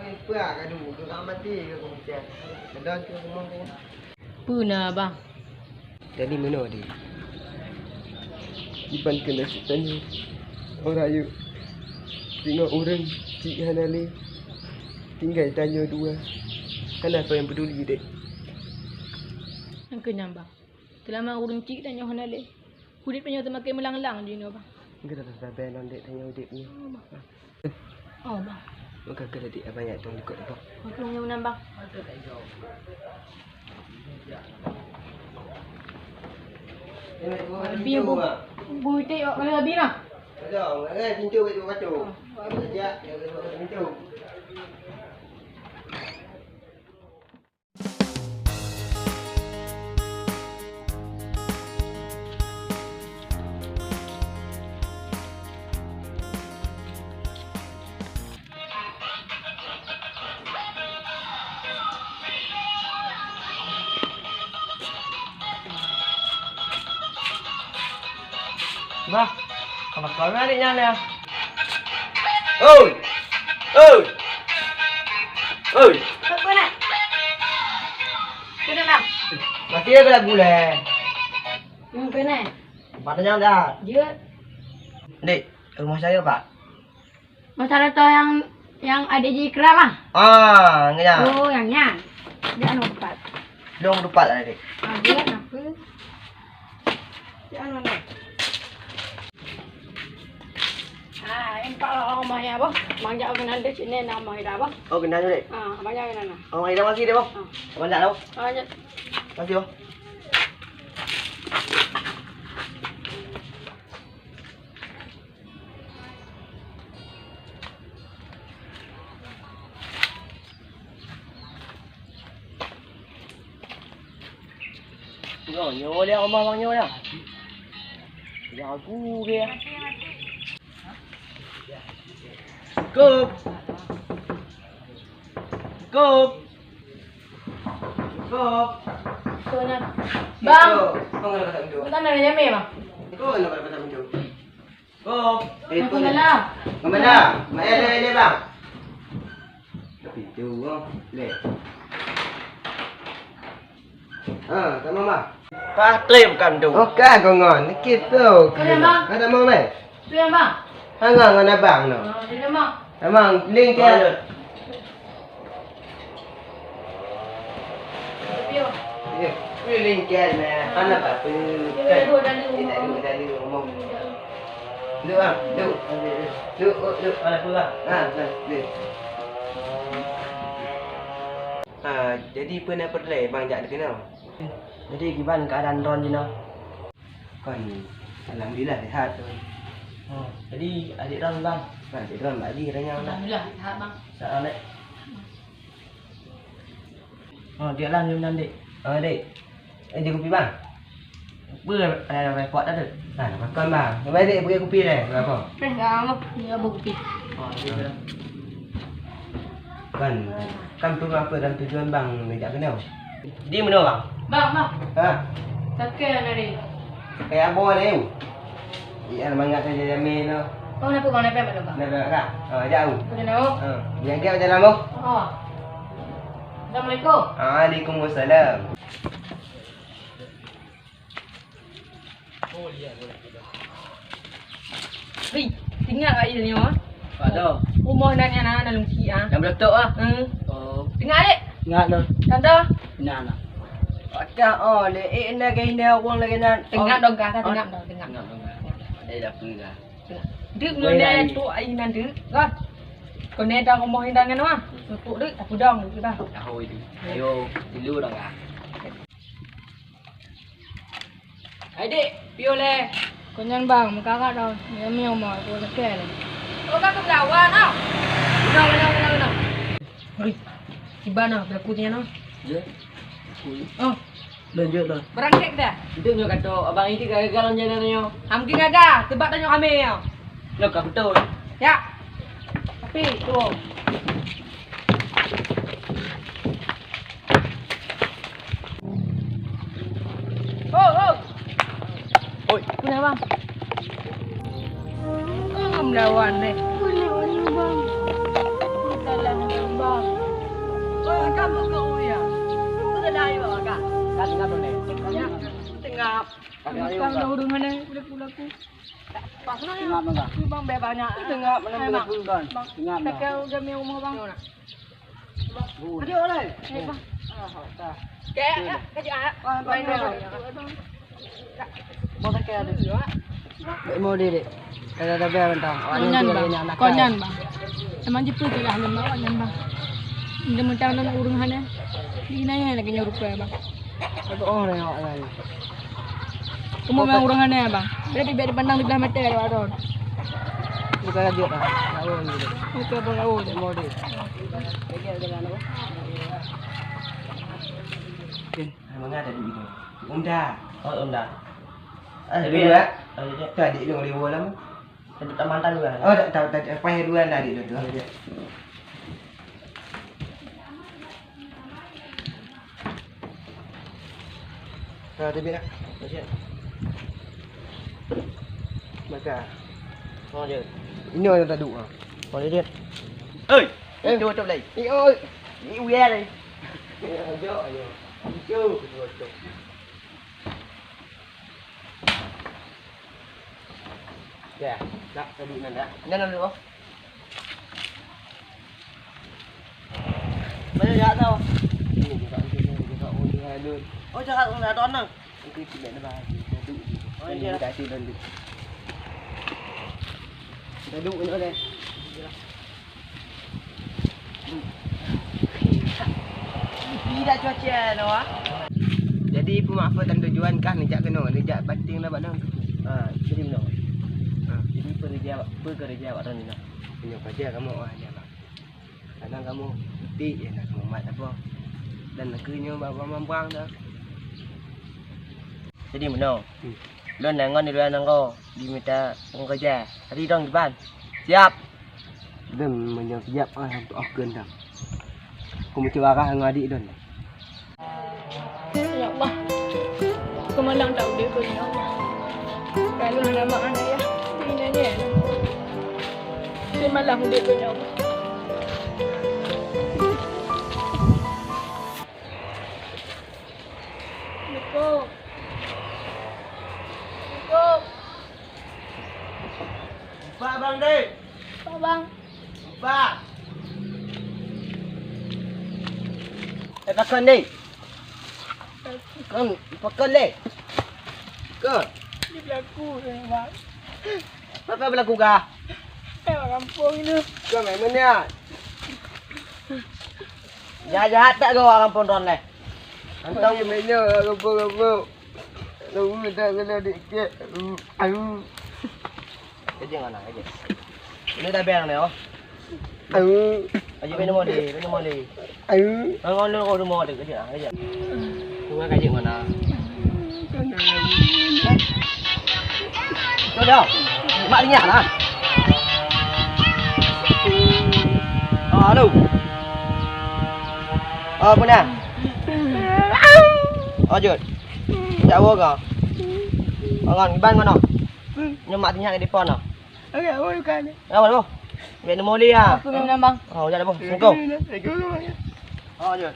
Apa lah gaduh ke kat mati ke kau macam. Sedar ke rumah kau. Puna bang. Jadi mana dia? Iban kena tanya orang ayu. Tengok orang Cik Hanali. Tinggal tanya dua. Kenapa yang peduli dek? Yang kenyang bang. Selama urung cik dan nyohan ale. Kulit punya semakin melang-lang je ni bang. Kita dah sampai non dek tanya dek ni. Oh bang. Maka kena dek banyak tong ikut apa? Aku punya menambang. Lebih yang buih awak kalau lebih lah. Ada, pintu kat kacu. Sekejap, dia buat pintu. Bah, kabar keluarga adiknya ya. Oi! Oi! Oi! Apa nak? Kena bang. Masih ada lagu leh. Kena. Patutnya dah. Dia Dek, rumah saya pak. masalah tu yang ada di kerap lah. Ah, ngenya. Oh, yang dia nampak. Long dupat lah dek. Dia apa? Dia mana? Empat lah rumahnya apa? Banyak kenal dia sini nama dia apa? Oh, kenal tu dek. Banyak kenal. Oh, kita masih dek, bang. Banyak tau. Banyak. Masih, bang. Nyo dia rumah bang nyo dia. Dia aku dia. Cukup. Cukup. Cukup. Kena. Bang. Kau nak kata pintu. Bukan ada jamnya bang. Kau nak kata pintu. Cukup. Aku ngalah. Kemana? Mai le bang. Pintu bang. Le. Tama bang. Patrim kan tu. Okey, kau ngon. Kita. Kena, bang. Ada mau mai? Tu yang bang. Hanga ngana bang no. Dia bang. Amang link ke? Bio. Ya, link ke na. Ana ba pu. Dia dua dah lu. Dah lu ngomong. Lu ah, lu. Lu ala pula. Lu. Jadi pernah perlai bang jak kenal. Jadi gimana keadaan Ron Jina? Kan alhamdulillah sihat tu. Jadi adik Ron bang. Adik Ron lagi katanya bang. Alhamdulillah, sihat bang. Sihat adik. Dia lah minum dik. Dik. Dia kopi bang. Apa repot dah tu? Makan bang. Lepas dik pergi kopi dah. Berapa? Dah, dia bukti. Kan tu apa dan tujuan bang nak kenal. Dia mana bang? Bang. Takkan hari. Kayak apa ni? Iya, mangat saja jamin tu. Oh, nak bang mana bang? Nak tak? Jauh. Sudah nak? Yang dia macam lama? Assalamualaikum. Waalaikumsalam. Hei, tinggal kat ini ah. Ada. Rumah nak yang nak lungki ah. Yang meletup ah. Oh. Tinggal adik. Ingat dah. Tanda. Ingat dah. Akak le nak kena orang lagi nak. Tengah dong kakak tengah dong tengah. Ingat dah. Dah pergi dah. Dek mana tu ai nan dek. Kan. Kau ni dah rumah hindang kan ah. Untuk dek aku dong dek dah. Dah hoi tu. Ayo, dulu dah kan. Adik, piu le. Kau nyan bang, muka kakak dah. Dia miau mau aku nak le. Oh kakak belawan ah. Benar. Hei. Gimana berlakunya no? Je. Oh, Lanjut lah. berangkat dah. Itu nyo kata abang ini gagal jalan nyo. Hamki gagal, tebak tanya kami ya. Lo ka betul. Ya. Tapi tu. Oh. Oi, Kenapa? Melawan deh. Bang. Kan tengah tu ni. Tengah. Kau dah urung mana? Pula-pulaku. Pas nak ya? Bang be banyak. Tengah mana boleh pun kan. Tengah. Tak kau jam umur bang. Ada orang. Bang. Kek, kerja. Main dia. Mau tak ada. Mau diri. Ada biar bentang. Konyan bang. Emang jeput je lah lembak konyan bang. Dia mentang nak urung hana. Di nanya lagi nyuruh bang. Ada orang yang lain. Kamu memang urung hana bang. Biar dipandang di belah mata ada orang. Bukan aja lah. Tahu ni. Okey bang tahu. Mau diri. Kerja jalan apa? Mana ada duit tu? Unda. Oh, dah. Duit dua. Tu adik dia boleh bola mu. Ada tak mantan juga. Oh, tak apa yang dua lah adik dia tu. Ada duit tak? Macam. Maka. Oh, je. Ini orang tak duk ah. Boleh dia. Oi. Tu tu lagi. Ni oi. Ni uya ni. Ayo ayo. Jauh betul. Ya, tak tadi nanda. Nana dulu. Mana dia tahu? Ini juga uli halun. Oh, cakap orang ada orang. Itu tidak ada bahasa. Duduk. Oh, iya. Dah ti duduk. Duduk ni oleh. Tidak cuaca no ah. Jadi pemaafatan tujuan kah ni jak kena, ni jak bating lah bakno. Jadi no. Jadi pekerja orang ni lah. Punya kerja kamu ya bang. Kadang kamu petik je nak kamu mat apa. Dan nekernya bang dah. Jadi mana? Luan nangon di luar nangko diminta pekerja. Hari dong di ban. Siap. Dan menyap untuk akan dah. Aku macam arah dengan adik dan. Ya Allah. Kemalang tak boleh kau ya Allah. Kalau ada mak anak ya. Ini nanya. Semalam dia kau ya Allah. Cukup. Pak bang dek. Pak bang. Pak. Pakai ni. Kan pakai le. Ke? Dia berlaku bang. Apa berlaku kah? Orang kampung ini. Kau main mana? Jahat tak kau orang pondok ni? Antang mainnya apa. Lalu dah kena dikit. Ayu. Kerja mana kerja? Ini dah biar ni oh. Ayu. Aje benda moli. Ayu. Ngon lu rumah ada kerja. Rumah kerja mana? Tu dah. Mak dinyak lah. Halo. Punya. Jod. Jauh kau. Ngon ban mana? Nyemak dinyak di depan ah. Okey, oh bukan. Apa tu? Benda moli ah. Aku memang bang. Oh, jangan apa. Assalamualaikum. Jod.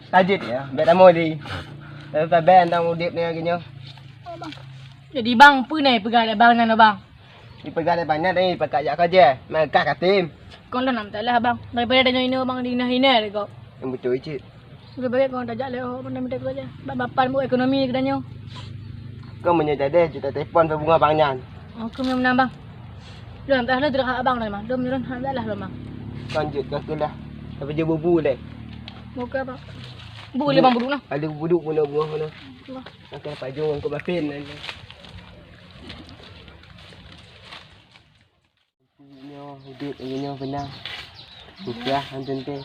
Tajit ya, benda moli. Tapi band tang udip ni agaknya. Jadi bang, apa ni pegang bang dengan abang? Di pegang banyak ni pakai jak kerja. Mereka katim. Kau dah nak lah bang. Daripada ada ini bang dina-hina dia kau. Yang betul cik. Lebih baik kau tajak le oh pandai minta kerja. Bapan buat ekonomi kedanya. Kau menyedar juta telefon berbunga banyak. Aku memang menambang. Belum tak ada tidak abang dah bang. Belum lah bang. Lanjut ke lah. Tapi dia bubu deh. Muka apa? Boleh bang buduk lah. Ada buduk mana buah mana. Allah. Akan dapat jom kau bapin. Ini hidup ini benar. Rupiah hantar teh.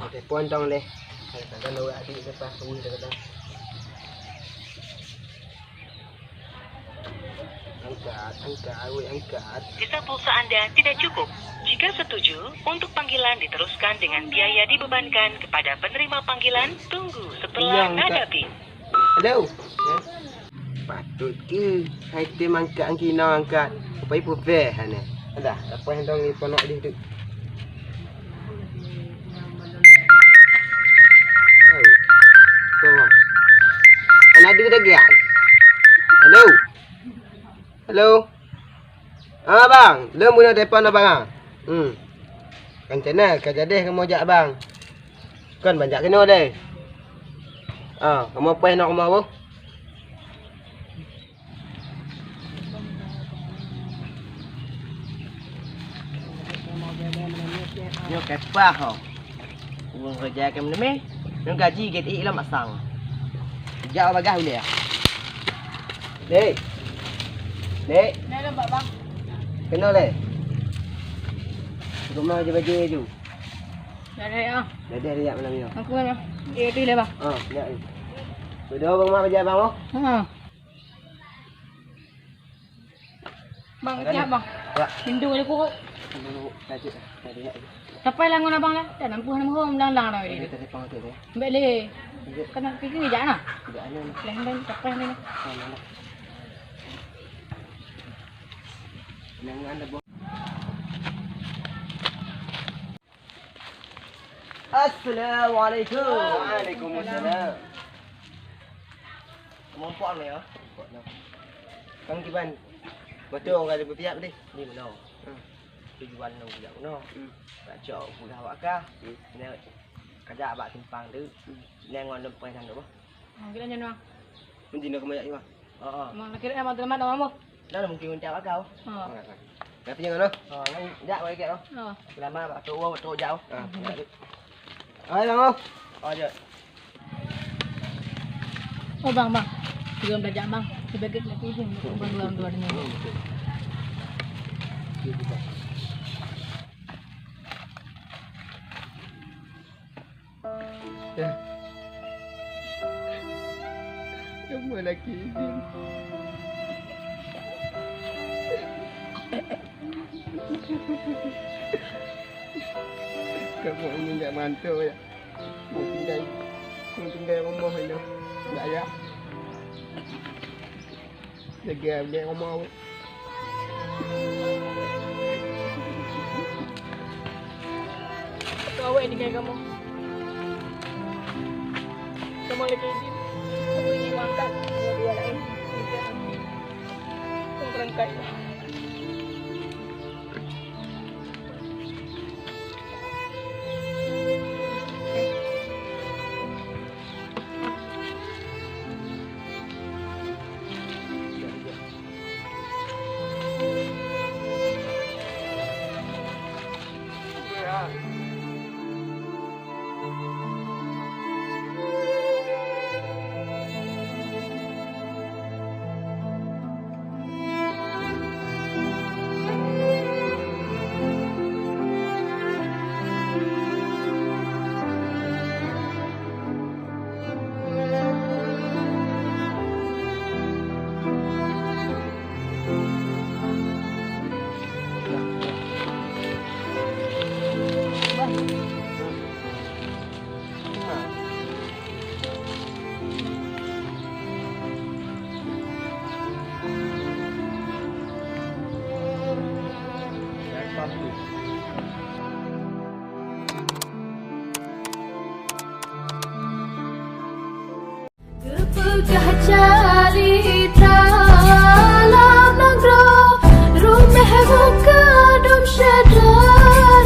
Okey, puan tong leh. Kalau adik lepas tunggu kata. Angkat. Jika pulsa Anda tidak cukup, jika setuju, untuk panggilan diteruskan dengan biaya dibebankan kepada penerima panggilan, tunggu setelah nada pin. Hello. Patut ke? Hai tim angkat angkina angkat. Apa ibu fair hane. Ada, apa yang dong ni ponok dia tu. bang. Ana ada degai. Hello. Hello. Ah bang, lu guna telefon abang ah. Kan channel kan jadi kamu ajak abang. Kan banyak kena deh. Kamu apa nak kamu apa? Nyo kepah ho. Uang kerja ke mana me? Nyo gaji get ik lah masang. Jauh bagah boleh ya. Dek. Dek, Dah nampak bang. kena leh. Rumah je baju tu. Dah dah ah. Jadi ada yak malam ni. Aku mana? Tu lah bang. Yak ni. Sudah bang mak kerja bang oh. Bang, siap bang. Ya. Pintu ada kuruk. Tadi yak. Sampai lah ngona bang lah. Tak nampu nama hom lang dah Kita ni. telefon tu deh. Baik le. Kena pergi je nah. Tidak ada ni. Lain sampai ni. Jangan ada buat. Assalamualaikum. Waalaikumsalam. Kamu puan ni ya? Kang Kiban. Betul orang ada berpiak ni. Ni mana? Tujuan nang tidak mana? Tak jauh pulau awak kah? Ni kerja abak simpang tu. Ni ngon lempai sana apa? Kita jangan bang. Mungkin nak kemana ni bang? Bang nak kira amat lemah dah mamu. Dah mungkin uncap kau. Tapi jangan Ngan jak bagi kat tu. Lama abak tu orang tu jauh. Hai bang oh. Je. Oh bang bang. Kita belajar bang. Sebagai lelaki je untuk dua ni. Kamu lelaki ni. Kamu ingin tak mantul ya? Mau tinggal rumah ini. Tak ya? Jaga rumah. Kau awak dengan kamu. Kamu lelaki ni. Kamu ingin makan dua lain. Kamu berangkat. Kepegah cerita alam negara rumah muka dom syadaran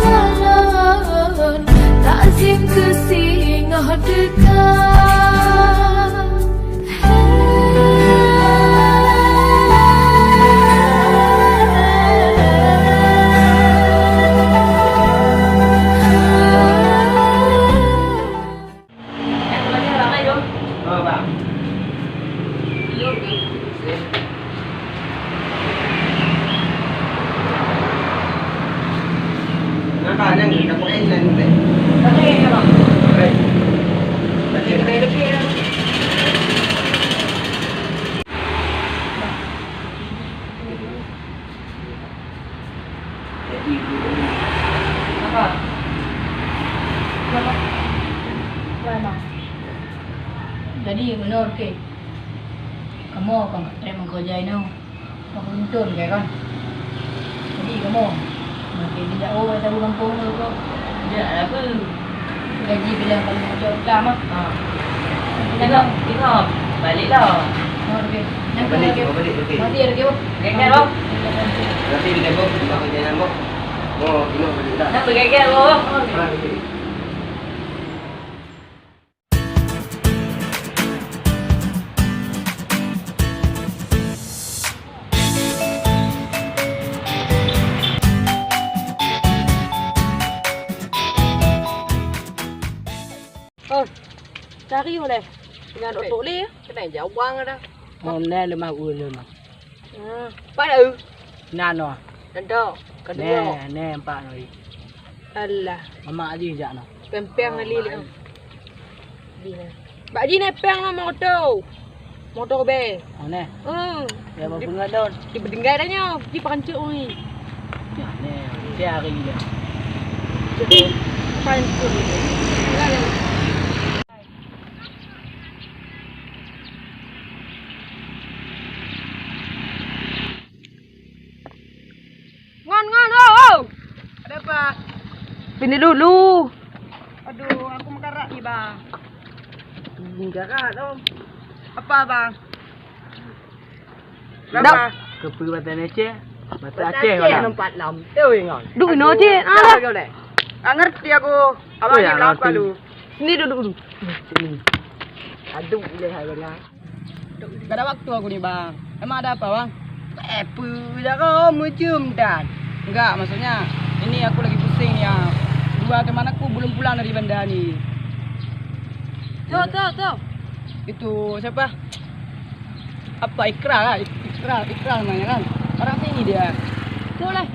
takzim ke singgah dekat Bang. Nampak yang kita boleh jalan ni. Tapi ni bang. Baik. Tapi kita lelaki lah. Apa? Apa? Apa? Jadi menurut ke kamu kan terima kerja ini kamu untun kan jadi kamu mungkin tidak saya bukan kampung tu tidak apa gaji bilang kamu kerja utama Tengok. Balik dah. Balik, okey. Mati ada kau. Geger bang. Nanti di depot, kita kerja nama. Oh, ini balik dah. Nak geger bang. Oh, cari boleh. Dengan otok le, kena jawang dah. Nè lemah ul lemah. Pada Nano. ada kedua. Nè empat ni. Alah, Mama aje jak no. pempeng ali le. Bak ji ne peng lah motor. Motor be. Oh nè. Ya apa bunga don. Di berdenggai dah nya, di pancuk ni. Nè. Dia hari dia. Pancuk. Ngon, oh. Ada apa? Sini dulu. Aduh, aku mengkarak ni, Bang. Mengkarak dong. Apa, Bang? Berapa? Kepi batan Aceh. Batan Aceh Aceh. 46. Teu ingat. Duk ino je. Kau dah. Ngerti aku. Abang ni berapa lu? Sini duduk dulu. Sini. Aduk dia harga. Gak ada waktu aku nih, Bang. Emang ada apa, Bang? Apa dah kau macam dan. Enggak, maksudnya ini aku lagi pusing nih ya. Dua kemana aku belum pulang dari bandar ni. Tuh. Itu siapa? Apa Ikra lah? Ikra namanya kan? Orang sini dia. Tuh lah.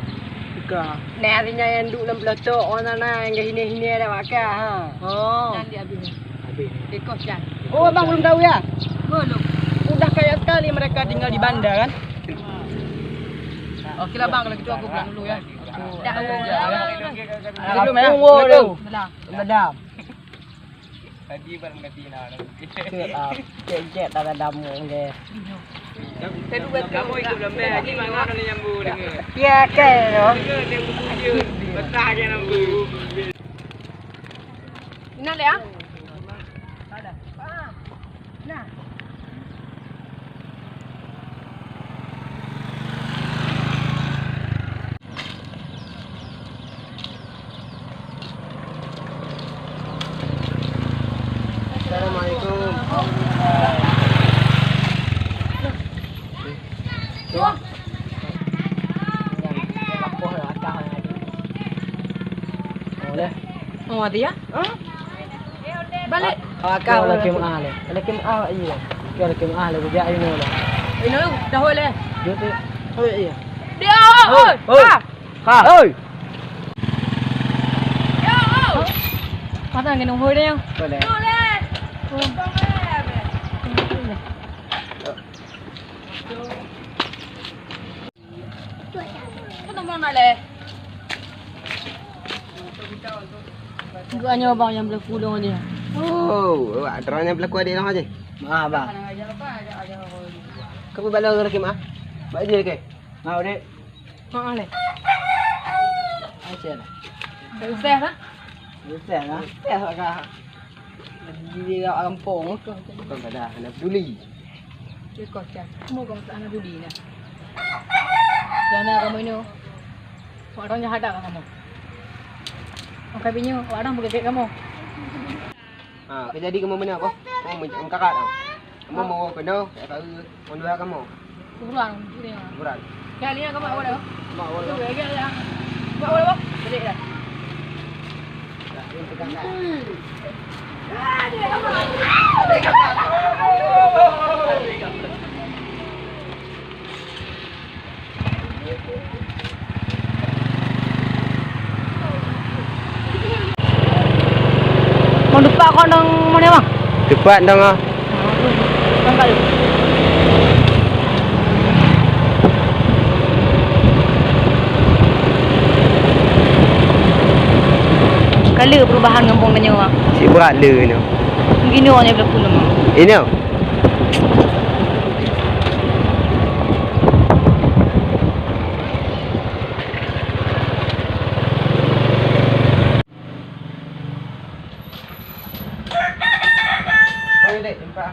Ikra. Narinya yang duk 60 tu orang sana yang hini ada makan ha. Oh. Nanti habis. Ikut kan. Oh, Bang belum tahu ya? Belum. Udah kaya sekali mereka tinggal di bandar kan? Okey lah Bang, kalau gitu aku pulang dulu ya. Tak belum ya. Medam. Tadi barang ganti nak. Cek dah damu ke. Saya dulu kamu ikut lemah haji mana nak nyambu dengar. Ya ke. Betah aja nyambu. Ingat ya? Ada. Nah. Assalamualaikum. Oh, ada ya? Balik. Kau lagi mahal. Lagi mahal iya. Kau lagi mahal dia ini lah. Ini dah boleh. Dia tu. Oh iya. Dia. Ha. Oi. Mata ngenong hoi dia. Boleh. Bukannya abang yang berlaku dengan dia. Oh, terangnya berlaku adik lah je. Maaf bang. Kamu balik lagi mah? Baik je ke? Mau dek. Haa le. Aceh lah. Usah lah. Bisa lah. Ya kak. Dia orang kampung. Bukan pada anak peduli. Dia kocak. Semua kamu tak nak budi ni. Jangan kamu ini. Orang jahat tak kamu. Okey binyo, orang boleh kayak kamu. Jadi kamu mana apa? Kamu macam kakak tau. Kamu mau kena, saya tahu menduga kamu. Kurang, ini. Berat. Kali ni kamu awal dah. Mak awal. Tu lagi dah. Mak awal apa? Balik dah. Ini kakak. Mau lupa kau nang mana bang? Cepat dong ah. Tangkal. Kala perubahan kampung tanya bang. Si berat le ni. Begini orangnya berlaku nama. Ini. Dek, tempat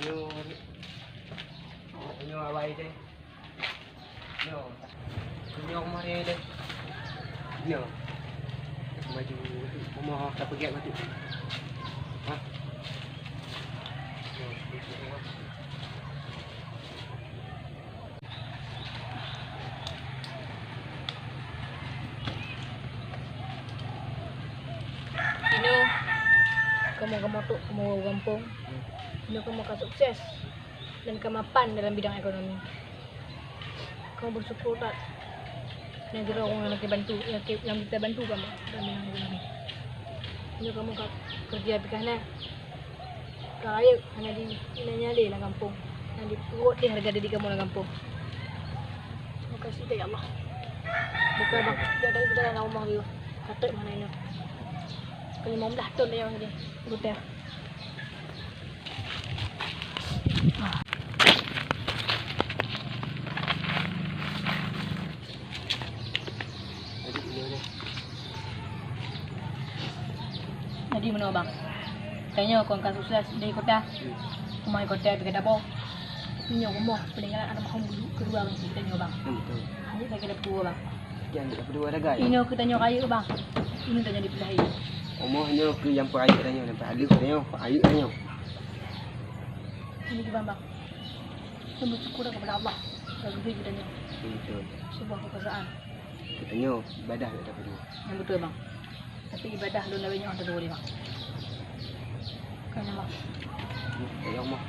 Inyo awai deh. Inyo kemarin deh. Inyo. Baju rumah tak pergi batu. Ha? Ino, kamu kemotok, kamu kampung. Ino kamu akan sukses dan kemapan dalam bidang ekonomi. Kamu bersyukur tak? Negara orang yang kita bantu kamu dalam bidang ekonomi. Ino kamu kerja pikirnya. Kaya hanya di nyali lah kampung. Yang diperut dia harga diri kamu lah kampung. Terima kasih ya Allah. Bukan bang, dia ada dalam rumah dia. Kata mana ini? Kali 15 ton dia orang ni. Betul. Jadi mana bang? Tanya kau akan sukses dari kota. Rumah kota pergi dapur. Ini rumah peninggalan anak mahum kedua bang. Kita tanya bang. Betul. Ini saya kena kedua bang. Yang kita berdua ada gaya. Ini aku tanya kaya bang. Ini tanya di pelahi. Omahnya ke yang peraya tanya, nampak halus tanya, air tanya. Ini ke bang. Saya bersyukur kepada Allah. Saya beri tanya. Betul. Sebuah kekuasaan. Kita tanya ibadah kita berdua. Yang betul bang. Tapi ibadah lu banyak orang terlalu bang. Kena bang. Tanya omah.